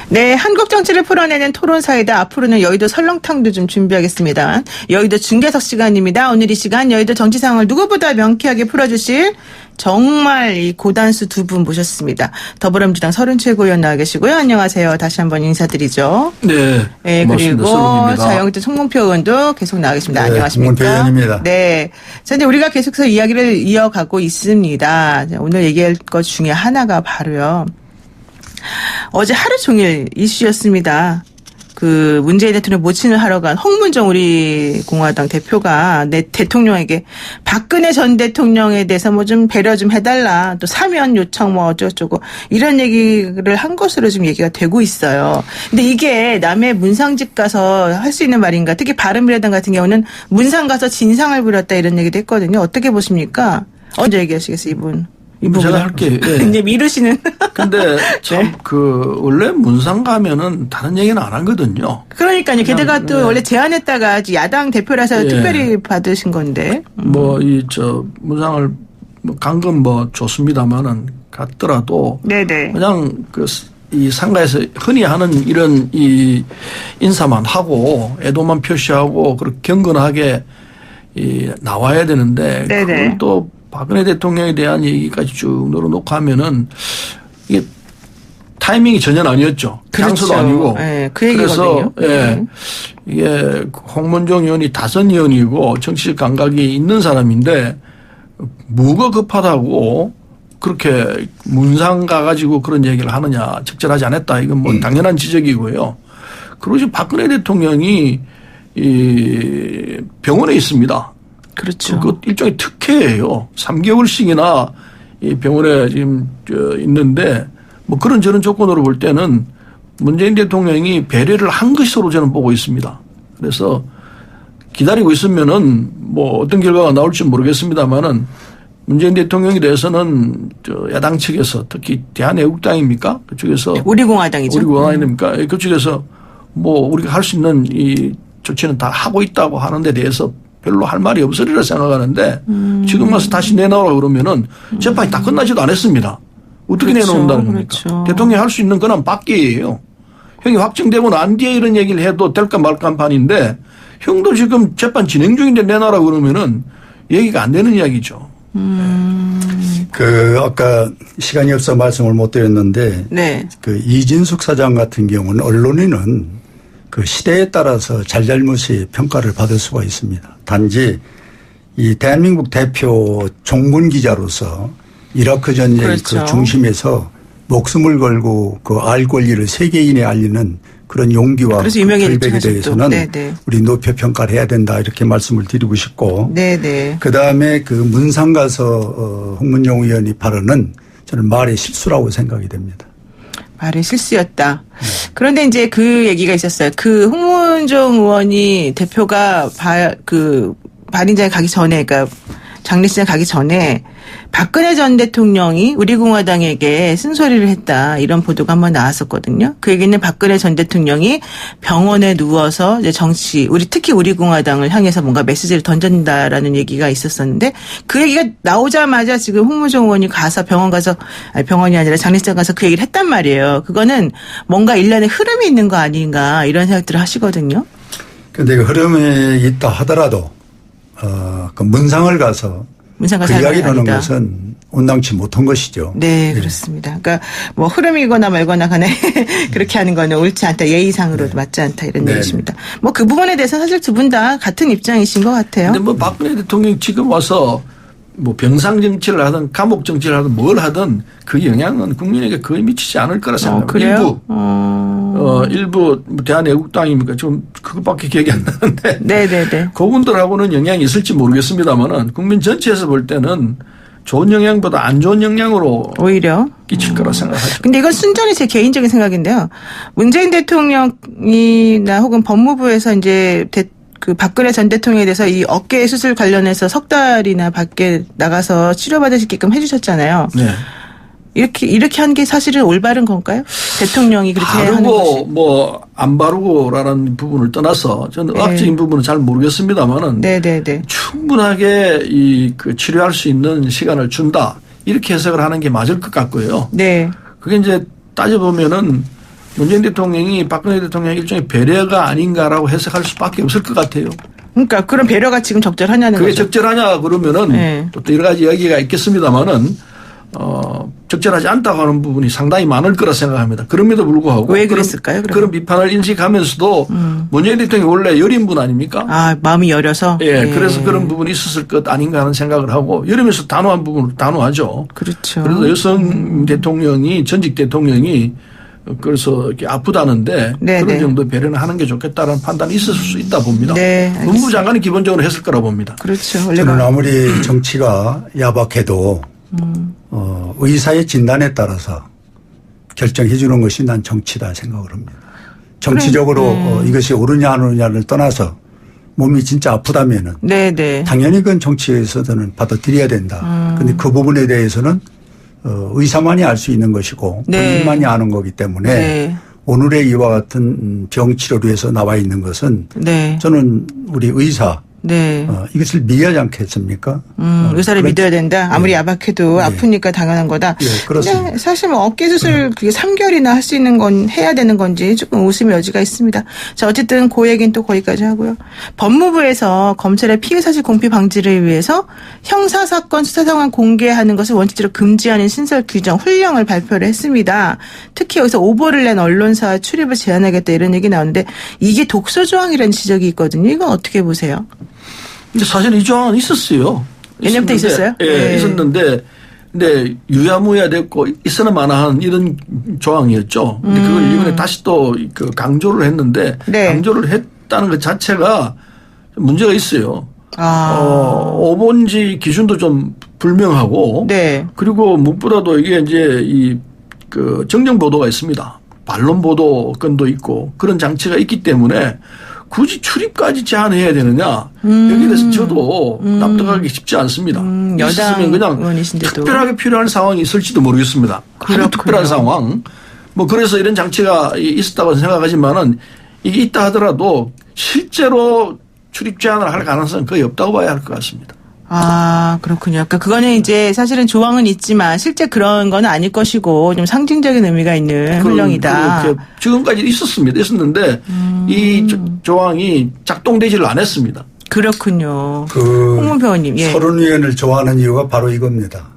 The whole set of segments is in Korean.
네, 한국 정치를 풀어내는 토론사이다. 앞으로는 여의도 설렁탕도 좀 준비하겠습니다. 여의도 중계석 시간입니다. 오늘 이 시간 여의도 정치 상황을 누구보다 명쾌하게 풀어주실 정말 이 고단수 두 분 모셨습니다. 더불어민주당 서른 최고위원 나와 계시고요. 안녕하세요. 다시 한번 인사드리죠. 네. 네, 그리고 자유한국당 송문표 의원도 계속 나와 계십니다. 네, 안녕하십니까? 송문표 의원입니다. 네. 자, 이제 우리가 계속해서 이야기를 이어가고 있습니다. 오늘 얘기할 것 중에 하나가 바로요. 어제 하루 종일 이슈였습니다. 그 문재인 대통령 모친을 하러 간 홍문종 우리 공화당 대표가 내 대통령에게 박근혜 전 대통령에 대해서 뭐 좀 배려 좀 해달라. 또 사면 요청 뭐 어쩌고저쩌고 이런 얘기를 한 것으로 지금 얘기가 되고 있어요. 근데 이게 남의 문상집 가서 할 수 있는 말인가. 특히 바른미래당 같은 경우는 문상 가서 진상을 부렸다 이런 얘기도 했거든요. 어떻게 보십니까? 언제 얘기하시겠어요, 이분? 제가 할게요. 예. 이제 미루시는. 근데 참, 네. 원래 문상 가면은 다른 얘기는 안 하거든요. 그러니까요. 게다가 또 네. 원래 제안했다가 야당 대표라서 예. 특별히 받으신 건데. 문상을 간 건 뭐 좋습니다만은 갔더라도. 네네. 그냥 이 상가에서 흔히 하는 이런 이 인사만 하고 애도만 표시하고 그렇게 경건하게 나와야 되는데. 네네. 그걸 또 박근혜 대통령에 대한 얘기까지 쭉 늘어놓고 하면은 이게 타이밍이 전혀 아니었죠. 그렇죠. 장소도 아니고. 네, 그 얘기거든요. 그래서 예, 이게 홍문종 의원이 다선 의원이고 정치적 감각이 있는 사람인데 뭐가 급하다고 그렇게 문상 가가지고 그런 얘기를 하느냐. 적절하지 않았다. 이건 뭐 당연한 지적이고요. 그리고 지금 박근혜 대통령이 이 병원에 있습니다. 그렇죠. 그 일종의 특혜예요. 3개월씩이나 이 병원에 지금 있는데 뭐 그런 저런 조건으로 볼 때는 문재인 대통령이 배려를 한 것으로 저는 보고 있습니다. 그래서 기다리고 있으면은 뭐 어떤 결과가 나올지 모르겠습니다만은 문재인 대통령에 대해서는 야당 측에서 특히 대한애국당입니까? 그쪽에서 우리 공화당이죠. 우리 공화당입니까? 그쪽에서 뭐 우리가 할 수 있는 이 조치는 다 하고 있다고 하는 데 대해서 별로 할 말이 없으리라 생각하는데 지금 와서 다시 내놓으라 그러면은 재판이 다 끝나지도 않았습니다. 어떻게 그렇죠. 내놓는다는 겁니까? 그렇죠. 대통령이 할 수 있는 건 밖이에요. 형이 확정되고 난 뒤에 이런 얘기를 해도 될까 말까 한 판인데 형도 지금 재판 진행 중인데 내놔라 그러면은 얘기가 안 되는 이야기죠. 아까 시간이 없어 말씀을 못 드렸는데. 네. 이진숙 사장 같은 경우는 언론인은 시대에 따라서 잘잘못이 평가를 받을 수가 있습니다. 단지 이 대한민국 대표 종군 기자로서 이라크 전쟁 그렇죠. 중심에서 목숨을 걸고 알 권리를 세계인에 알리는 그런 용기와 결백에 대해서는 네네. 우리 높여 평가를 해야 된다 이렇게 말씀을 드리고 싶고. 네네. 그다음에 문상 가서 홍문종 의원이 발언은 저는 말의 실수라고 생각이 됩니다. 말의 실수였다. 그런데 이제 그 얘기가 있었어요. 홍문종 의원이 대표가 발인장에 가기 전에, 그러니까 장례식장 가기 전에 박근혜 전 대통령이 우리 공화당에게 쓴소리를 했다. 이런 보도가 한번 나왔었거든요. 그 얘기는 박근혜 전 대통령이 병원에 누워서 이제 특히 우리 공화당을 향해서 뭔가 메시지를 던진다라는 얘기가 있었었는데 그 얘기가 나오자마자 지금 홍문종 의원이 병원이 아니라 장례식장 가서 그 얘기를 했단 말이에요. 그거는 뭔가 일련의 흐름이 있는 거 아닌가 이런 생각들을 하시거든요. 그런데 그 흐름이 있다 하더라도 문상을 가서 그 이야기를 하는 것은 온당치 못한 것이죠. 네, 그렇습니다. 그러니까 뭐 흐름이거나 말거나 간에 그렇게 하는 거는 옳지 않다. 예의상으로도 맞지 않다. 이런 얘기십니다. 뭐 그 부분에 대해서 사실 두 분 다 같은 입장이신 것 같아요. 근데 박근혜 대통령이 지금 와서 병상 정치를 하든 감옥 정치를 하든 뭘 하든 그 영향은 국민에게 거의 미치지 않을 거라 생각합니다. 그래요? 일부 대한애국당입니까? 좀 그것밖에 기억이 안 나는데. 네네네. 그분들하고는 영향이 있을지 모르겠습니다만은 국민 전체에서 볼 때는 좋은 영향보다 안 좋은 영향으로 오히려 끼칠 거라 생각하죠. 근데 이건 순전히 제 개인적인 생각인데요. 문재인 대통령이나 혹은 법무부에서 이제 박근혜 전 대통령에 대해서 이 어깨 수술 관련해서 석 달이나 밖에 나가서 치료받을 수 있게끔 해주셨잖아요. 네. 이렇게 한 게 사실은 올바른 건가요? 대통령이 그렇게 하는 것이. 안 바르고라는 부분을 떠나서 저는 의학적인 부분은 잘 모르겠습니다만은. 네네네. 충분하게 치료할 수 있는 시간을 준다. 이렇게 해석을 하는 게 맞을 것 같고요. 네. 그게 이제 따져보면은 문재인 대통령이 박근혜 대통령의 일종의 배려가 아닌가라고 해석할 수밖에 없을 것 같아요. 그러니까 그런 배려가 지금 적절하냐는 그게 거죠. 적절하냐 그러면은 네. 또 여러 가지 이야기가 있겠습니다만은 적절하지 않다고 하는 부분이 상당히 많을 거라 생각합니다. 그럼에도 불구하고 왜 그랬을까요? 그런 비판을 인식하면서도 문재인 대통령이 원래 여린 분 아닙니까? 아, 마음이 여려서. 예, 그래서 그런 부분이 있었을 것 아닌가 하는 생각을 하고 여름에서 단호한 부분은 단호하죠. 그렇죠. 그래서 여성 대통령이 전직 대통령이 그래서 이렇게 아프다는데 네, 그런 네. 정도 배려는 하는 게 좋겠다는 판단이 있을 수 있다 봅니다. 네, 알겠습니다. 법무부 장관이 기본적으로 했을 거라 봅니다. 그렇죠. 저는 원래가. 아무리 정치가 야박해도 의사의 진단에 따라서 결정해 주는 것이 난 정치다 생각을 합니다. 정치적으로 이것이 옳으냐 안 옳으냐를 떠나서 몸이 진짜 아프다면은 네네. 당연히 그건 정치에서는 받아들여야 된다. 그런데 그 부분에 대해서는 의사만이 알 수 있는 것이고 네. 본인만이 아는 거기 때문에 네. 오늘의 이와 같은 병치료를 위해서 나와 있는 것은 네. 저는 우리 의사 네. 이것을 미워하지 않겠습니까? 의사를 그런- 믿어야 된다. 아무리 네. 야박해도 네. 아프니까 당연한 거다. 예, 그렇습니다. 근데 사실 뭐 어깨 수술 그게 3개월이나 할 수 있는 건 해야 되는 건지 조금 웃음의 여지가 있습니다. 자, 어쨌든 그 얘기는 또 거기까지 하고요. 법무부에서 검찰의 피해 사실 공표 방지를 위해서 형사 사건 수사 상황 공개하는 것을 원칙적으로 금지하는 신설 규정 훈령을 발표를 했습니다. 특히 여기서 오보를 낸 언론사 출입을 제한하겠다 이런 얘기 나오는데 이게 독소 조항이라는 지적이 있거든요. 이건 어떻게 보세요? 근데 사실 이 조항은 있었어요. 예년부터 있었어요? 예, 네. 있었는데 근데 유야무야 됐고 있으나 마나한 이런 조항이었죠. 근데 그걸 이번에 다시 또 그 강조를 했는데 네. 강조를 했다는 것 자체가 문제가 있어요. 오본지 기준도 좀 불명하고 네. 그리고 무엇보다도 이게 이제 이 그 정정 보도가 있습니다. 반론 보도 건도 있고 그런 장치가 있기 때문에 굳이 출입까지 제한해야 되느냐 여기에 대해서 저도 납득하기 쉽지 않습니다. 여당 있었으면 그냥 의원이신데도. 특별하게 필요한 상황이 있을지도 모르겠습니다. 아주 그렇군요. 특별한 상황. 뭐 그래서 이런 장치가 있었다고 생각하지만은 이게 있다 하더라도 실제로 출입 제한을 할 가능성은 거의 없다고 봐야 할 것 같습니다. 아, 그렇군요. 그러니까 그거는 이제 사실은 조항은 있지만 실제 그런 건 아닐 것이고 좀 상징적인 의미가 있는 훈령이다. 그렇게 지금까지 있었는데 이 조항이 작동되지를 않았습니다. 그렇군요. 그 홍문표 의원님, 예. 서른 위원을 좋아하는 이유가 바로 이겁니다.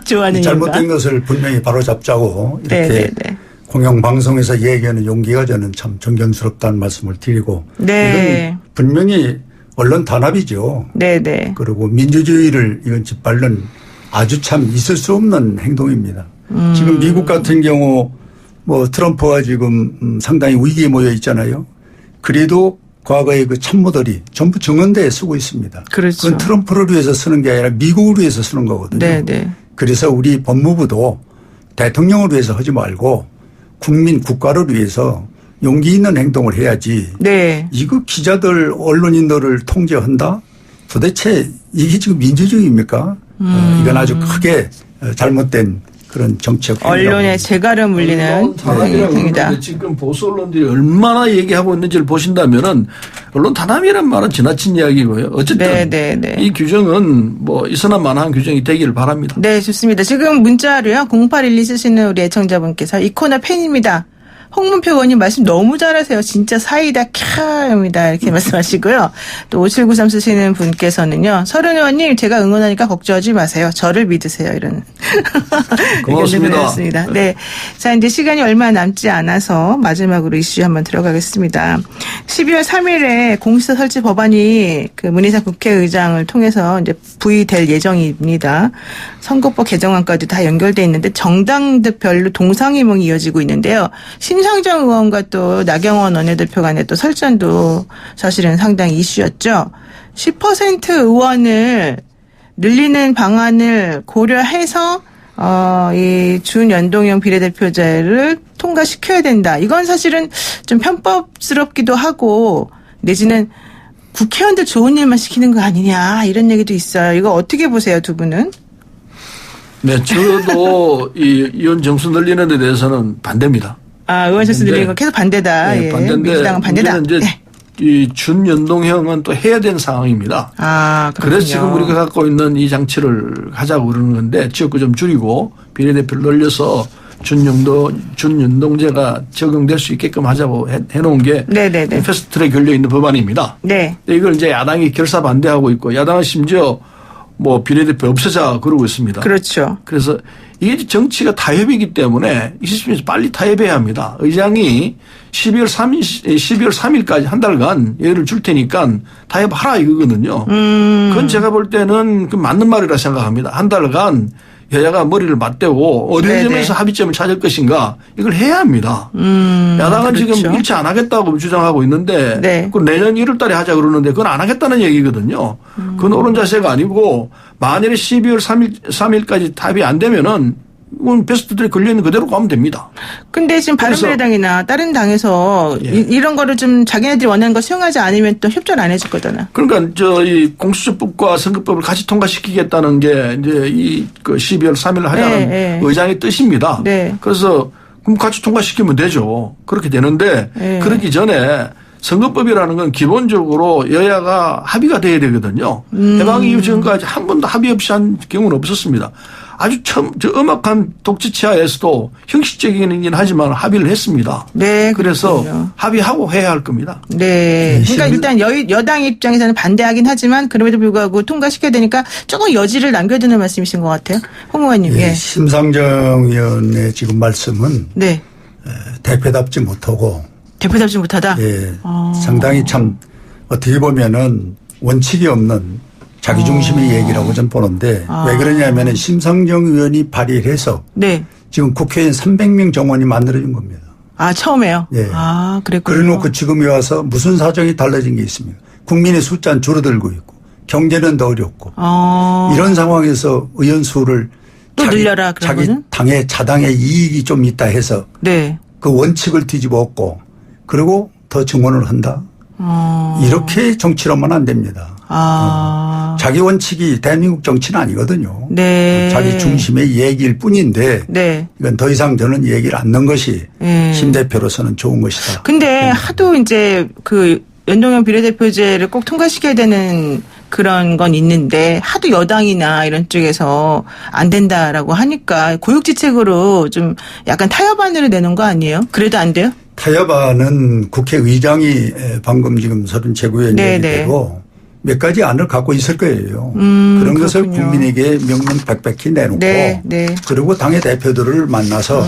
좋아하는 잘못된 이유가. 것을 분명히 바로 잡자고 이렇게 네네네. 공영방송에서 얘기하는 용기가 저는 참 존경스럽다는 말씀을 드리고 네. 이건 분명히 언론 단합이죠. 네네. 그리고 민주주의를 이건 짓밟는 아주 참 있을 수 없는 행동입니다. 지금 미국 같은 경우 뭐 트럼프가 지금 상당히 위기에 모여 있잖아요. 그래도 과거의 그 참모들이 전부 정원대에 쓰고 있습니다. 그렇죠. 그건 트럼프를 위해서 쓰는 게 아니라 미국을 위해서 쓰는 거거든요. 네네. 그래서 우리 법무부도 대통령을 위해서 하지 말고 국민 국가를 위해서 용기 있는 행동을 해야지. 네. 이거 기자들 언론인들을 통제한다? 도대체 이게 지금 민주주의입니까? 이건 아주 크게 잘못된 그런 정책 언론의 재갈을 물리는 단합이라고 행위다. 그러는데 지금 보수 언론들이 얼마나 얘기하고 있는지를 보신다면은 언론 단합이란 말은 지나친 이야기고요. 어쨌든 네네네. 이 규정은 뭐 있으나 마나한 규정이 되기를 바랍니다. 네, 좋습니다. 지금 문자로요. 0812 쓰시는 우리 애청자분께서 이 코너 팬입니다. 홍문표 의원님 말씀 너무 잘하세요. 진짜 사이다 캬입니다. 이렇게 말씀하시고요. 또 5793 쓰시는 분께서는요. 서른 의원님 제가 응원하니까 걱정하지 마세요. 저를 믿으세요. 이런 고맙습니다. 의견을 드렸습니다. 네. 자, 이제 시간이 얼마 남지 않아서 마지막으로 이슈 한번 들어가겠습니다. 12월 3일에 공수처 설치 법안이 그 문희상 국회의장을 통해서 이제 부의될 예정입니다. 선거법 개정안까지 다 연결돼 있는데 정당별로 동상이몽이 이어지고 있는데요. 심상정 의원과 또 나경원 원내대표 간의 또 설전도 사실은 상당히 이슈였죠. 10% 의원을 늘리는 방안을 고려해서 이 준연동형 비례대표제를 통과시켜야 된다. 이건 사실은 좀 편법스럽기도 하고 내지는 국회의원들 좋은 일만 시키는 거 아니냐 이런 얘기도 있어요. 이거 어떻게 보세요, 두 분은? 네, 저도 이 의원 정수 늘리는 데 대해서는 반대입니다. 아, 의원 정수 늘리는 거 계속 반대다. 네, 예. 반대인데 민주당은 반대다. 문제는 이제 네. 이 준연동형은 또 해야 되는 상황입니다. 아, 그렇군요. 그래서 지금 우리가 갖고 있는 이 장치를 하자고 그러는 건데 지역구 좀 줄이고 비례대표를 늘려서 준윤동제가 적용될 수 있게끔 하자고 해놓은 게 네네네. 패스트트랙 걸려 있는 법안입니다. 네. 이걸 이제 야당이 결사 반대하고 있고 야당은 심지어 뭐 비례대표 없애자 그러고 있습니다. 그렇죠. 그래서 이게 정치가 타협이기 때문에 이 시스템에서 빨리 타협해야 합니다. 의장이 12월 3일까지 한 달간 예를 줄 테니까 타협하라 이거거든요. 그건 제가 볼 때는 그 맞는 말이라 생각합니다. 한 달간 여야가 머리를 맞대고 어느 네네. 점에서 합의점을 찾을 것인가 이걸 해야 합니다. 야당은 그렇죠. 지금 일치 안 하겠다고 주장하고 있는데 네. 그 내년 1월 달에 하자 그러는데 그건 안 하겠다는 얘기거든요. 그건 옳은 자세가 아니고 만일에 12월 3일까지 합의 안 되면은 이건 패스트트랙 걸려있는 그대로 가면 됩니다. 근데 지금 바른미래당이나 다른 당에서 예. 이런 거를 좀 자기네들이 원하는 거 수용하지 않으면 또 협조를 안 해줄 거잖아. 그러니까 이 공수처법과 선거법을 같이 통과시키겠다는 게 이제 그 12월 3일 하자는 네, 네. 의장의 뜻입니다. 네. 그래서 그럼 같이 통과시키면 되죠. 그렇게 되는데 네. 그러기 전에 선거법이라는 건 기본적으로 여야가 합의가 돼야 되거든요. 해방 이후 지금까지 한 번도 합의 없이 한 경우는 없었습니다. 아주 엄악한 독재치하에서도 형식적이긴 하지만 합의를 했습니다. 네. 그래서 그렇군요. 합의하고 해야 할 겁니다. 네. 그러니까 일단 여당 입장에서는 반대하긴 하지만 그럼에도 불구하고 통과시켜야 되니까 조금 여지를 남겨두는 말씀이신 것 같아요. 홍 의원님. 예, 예. 심상정 의원의 지금 말씀은 네. 대표답지 못하고 대표답지 못하다. 예, 상당히 참 어떻게 보면은 원칙이 없는 자기 중심의 얘기라고 전 보는데 왜 그러냐면은 심상정 의원이 발의를 해서 네. 지금 국회의원 300명 정원이 만들어진 겁니다. 아, 처음에요? 예. 아, 그랬군요. 그래 놓고 지금에 와서 무슨 사정이 달라진 게 있습니까? 국민의 숫자는 줄어들고 있고 경제는 더 어렵고 이런 상황에서 의원 수를 또 늘려라 그런 자기 거는? 당의 자당의 이익이 좀 있다 해서 네. 그 원칙을 뒤집어 엎고 그리고 더 증원을 한다. 이렇게 정치로만 안 됩니다. 자기 원칙이 대한민국 정치는 아니거든요. 네. 자기 중심의 얘기일 뿐인데 네. 이건 더 이상 저는 얘기를 안 넣은 것이 심 대표로서는 좋은 것이다. 근데 하도 이제 그 연동형 비례대표제를 꼭 통과시켜야 되는 그런 건 있는데 하도 여당이나 이런 쪽에서 안 된다라고 하니까 고육지책으로 좀 약간 타협안으로 내는 거 아니에요? 그래도 안 돼요? 타협안은 국회의장이 방금 지금 서른 최고위원 얘기대로 몇 가지 안을 갖고 있을 거예요. 그런 그렇군요. 것을 국민에게 명명백백히 내놓고 네, 네. 그리고 당의 대표들을 만나서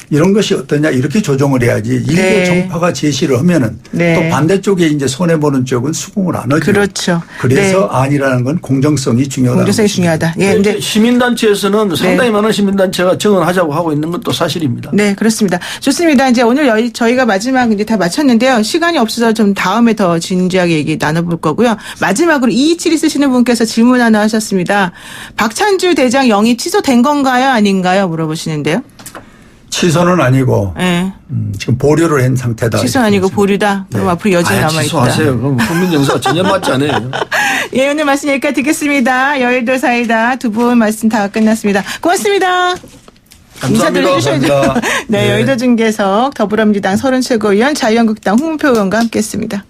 이런 것이 어떠냐 이렇게 조정을 해야지 일개 네. 정파가 제시를 하면은 네. 또 반대쪽에 이제 손해보는 쪽은 수긍을 안 하죠. 그렇죠. 그래서 네. 안이라는 건 공정성이 중요하다. 공정성이 중요하다. 예, 근데 시민단체에서는 상당히 많은 시민단체가 정언하자고 하고 있는 것도 사실입니다. 네, 그렇습니다. 좋습니다. 이제 오늘 저희가 마지막 이제 다 마쳤는데요. 시간이 없어서 좀 다음에 더 진지하게 얘기 나눠볼 거고요. 마지막으로 227이 쓰시는 분께서 질문 하나 하셨습니다. 박찬주 대장 영입 취소된 건가요? 아닌가요? 물어보시는데요. 취소는 아니고 네. 지금 보류를 한 상태다. 취소 아니고 보류다. 그럼 앞으로 여전히 남아있다. 취소하세요. 그럼 국민 정서가 전혀 맞지 않아요. 예, 오늘 말씀 여기까지 듣겠습니다. 여의도 사이다 두 분 말씀 다 끝났습니다. 고맙습니다. 인사들 해주셔야죠. 감사합니다. 네, 네. 여의도 중계석 더불어민주당 서른 최고위원 자유한국당 홍문표 의원과 함께했습니다.